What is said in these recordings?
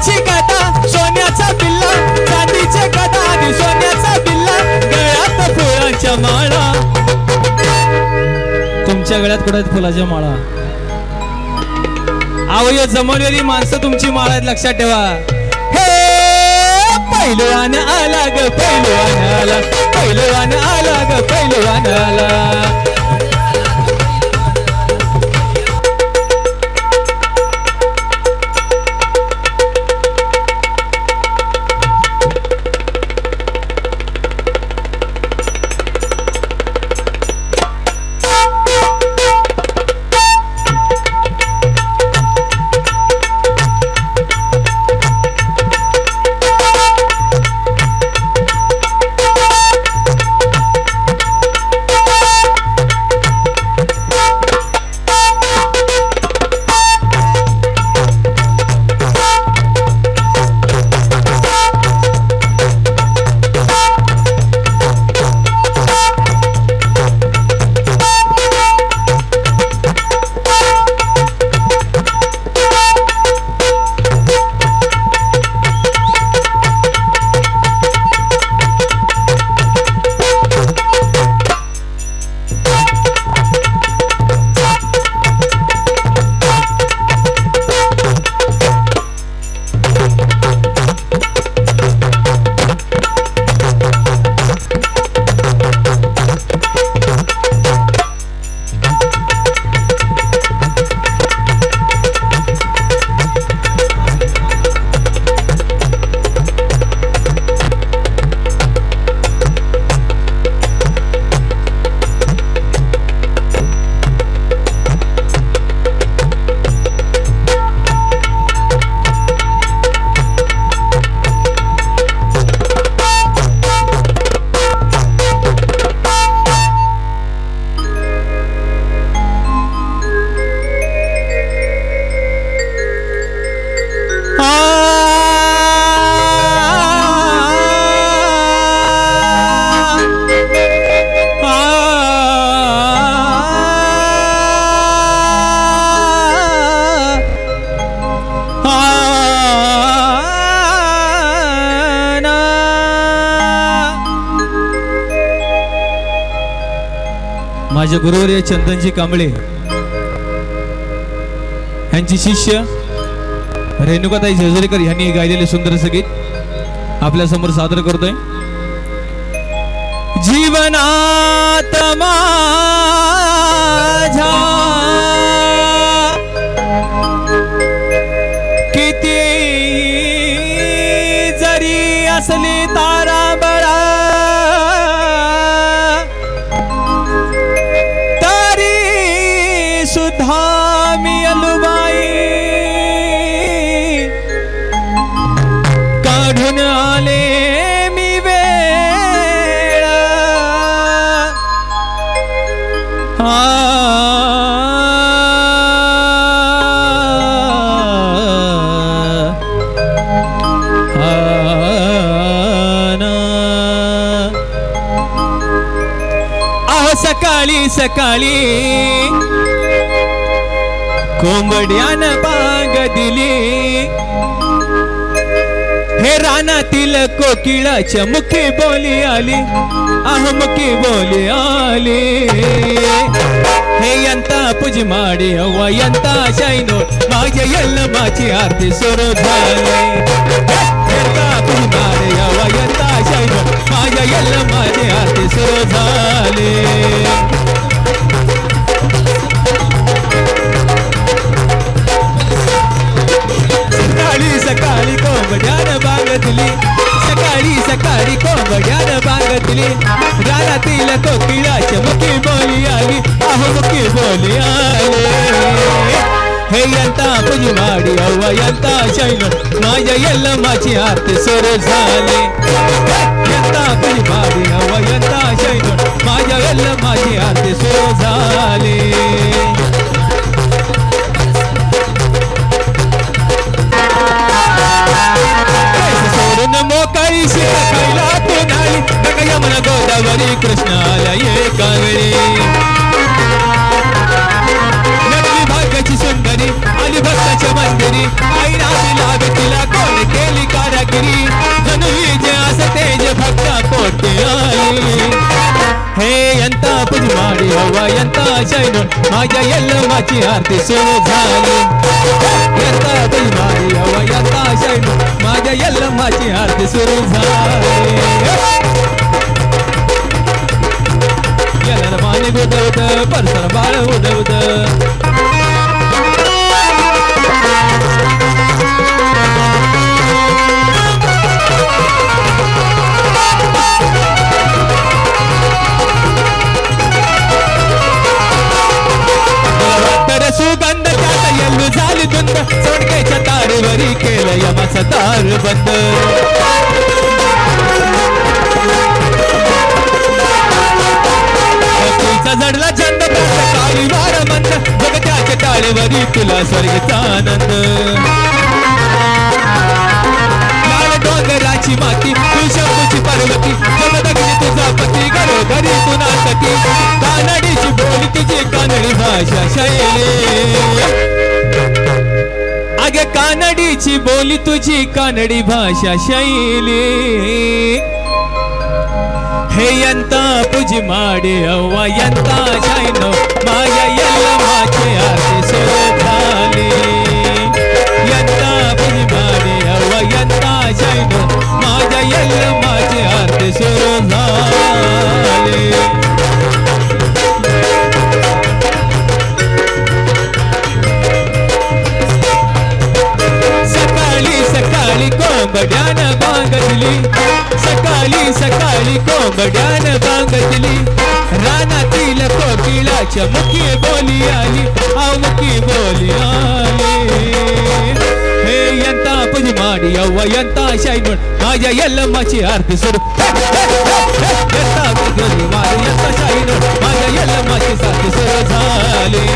चांदीची गदा सोन्याचा बिल्ला, चांदीची गदा आणि सोन्याचा बिल्ला, गळ्यात फुलांच्या माळा. तुमच्या गळ्यात कुठे फुलाच्या माळा? आवय जमवलेली माणसं तुमची माळा आहेत, लक्षात ठेवा. हे पैलवान आला ग पैलवान आला, पैलवान आला ग पैलवान आला. माझे गुरुवर्य चंदनजी कांबळे यांची शिष्य रेणुकाताई जेजुरीकर यांनी गायलेले सुंदर संगीत आपल्या समोर सादर करतोय. जीवनात माझ्या किती जरी असली तारांबळ तरी सुद्धा मी अलुबाई काढून आले मी वेळ सकाळी सकाळी कोंबड्यानं बाग दिली हे रानातील कोकिळाच्या मुखी बोली आली मुखी बोली आली हे यंता पूजी माडी हवा यंता शाईनो माझ्या यल्लमाची आरती सुरू झाली यंता पूजी माडी हवा यंता शाईनो माझ्या यल्लमाची आरती सुरू झाली. सकाळी सकाळी कोंबड्यानं बागतली सकाळी सकाळी कोंबड्यानं बागतली रानातील कोकिळाच्या मुखी बोली आली मुखी बोली आली हे यंता पूजी माडी हवा यंता शाईनो माझ्या यल्लमाची आरती सुरू झाली यंता पूजी माडी हवा यंता शाईनो माझ्या यल्लमाची आरती सुरू झाली. मोकाळी शिकायला तून आली नका यमुना गोदावरी कृष्णाला ये कावेरी नकली भाग्याची सुंदरी आली भक्ताच्या मंदिरी आई रामी लागे तिला कोणी शाईनो माझ्या यल्लमाची आरती सुरू झाली यंदा पुजमाडी अव्वा यंदा शाईनो माझ्या यल्लमाची आरती सुरू झाली यल्लमाने उडवत परसर बाळ उडवत सुगंध त्यात यल्लू झाली धुंद सोडक्याच्या तारेवरी केलं यमाचं दार बंद तुझा जडला छंद काळी वार मंद जगत्याच्या तारेवरी तुला स्वर्गचा आनंद लाल डोंगराची माती तू शंभूची पार्वती जगदग्नी तुझा पती घरोघरी तुना सती कानडीची बोली तुझी कानडी भाषा शैली अगे कानडीची बोली तुझी कानडी भाषा शैली हे यंता पुजी माडे अव्वा यंता शाईनो माझ्या यल्लमाची आरती सुरू झाली यंता पुजी माडे अव्वा यंता शाईनो माझ्या यल्लमाची आरती सुरू झाली कोंबड्यान बांगतली सकाळी सकाळी कोंबड्यान बांगतली रानातील कोकिळाच्या मुखी बोली आली मुखी बोली आली हे यंता पुजमाडी अव्वा यंता शाईनो माझ्या यल्लमाची आरती सुरू यंता पुजमाडी यंता शाईनो माझ्या यल्लमाची आरती सुरू झाली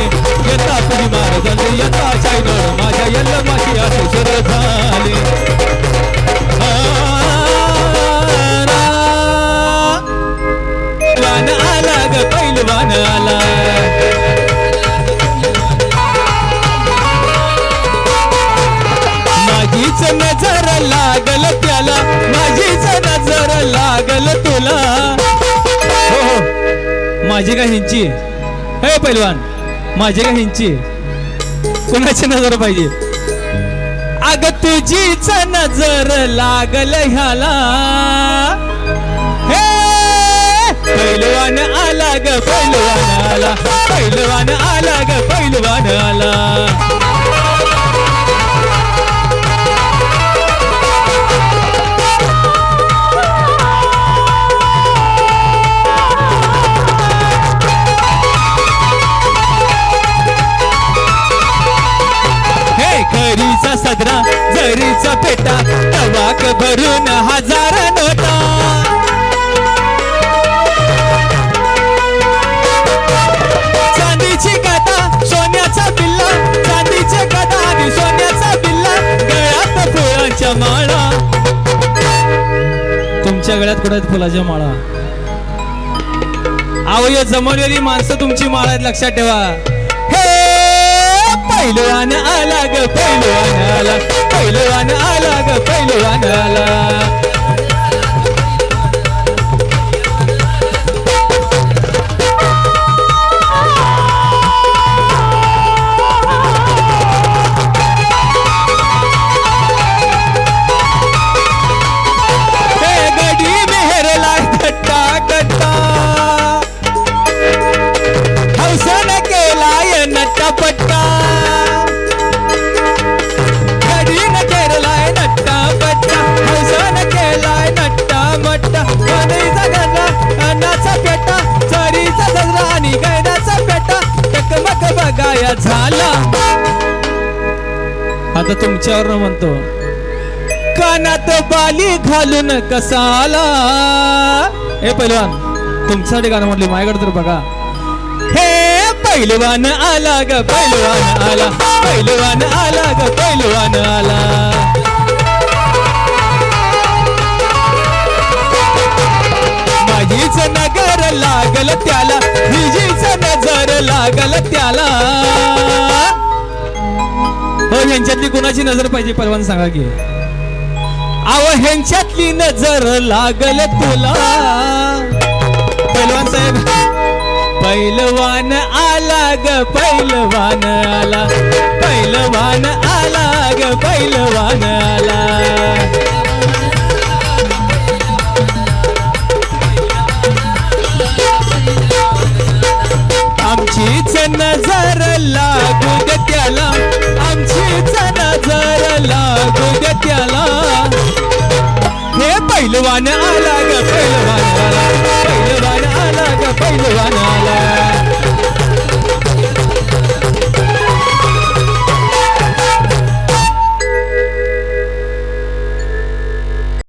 यंता पुजमाडी यंता शाईनो माझ्या यल्लमाची आरती सुरू झाली आला ग पैलवान आला माझीच नजर लागल त्याला माझीच नजर लागल तुला हो माझी का हिंची हे पैलवान माझी का हिंची कोणाची नजर पाहिजे अग तुझीच नजर लागल ह्याला पैलवान आला ग पैलवान आला पैलवान आला ग पैलवान आला हे खरीचा सदरा जरीचा पेटा तवाक भरून हजार नोटा चांदीची गदा सोन्याचा बिल्ला चांदीचे गदा आणि सोन्याचा बिल्ला गळ्यात फुलांच्या माळा तुमच्या गळ्यात कुठे फुलाच्या माळा आवय जमवलेली माणसं तुमची माळा आहेत लक्षात ठेवा हे पैलवान आला ग पैलवान आला पैलवान आला ग पैलवान आला पट्टा गडीन केरलाय नट्टा पट्टा हौसन केलाय नट्टा मट्टा गणीचा गणला अन्नाचा पेटा चरीचा गजरा आणि गैराचा पेटा टकमक बघाया झाला आता तुमच्यावर म्हणतो कानात बाली घालून कसा आला हे पहिलवान तुमच्यासाठी गाणं म्हटले माझ्याकडे तर बघा हे पैलवान आला ग पैलवान आला पैलवान आला ग पैलवान आला माझीच नगर लागल त्याला हिजीच नजर लागल त्याला हो ह्यांच्यातली कुणाची नजर पाहिजे पैलवान सांगा की आव ह्यांच्यातली नजर लागल तुला पैलवान साहेब पैलवान आला ग पैलवान आला, पैलवान आला ग पैलवान आला. आमचीच नजर लागू दे त्याला, आमचीच नजर लागू दे त्याला. हे पैलवान आला ग पैलवान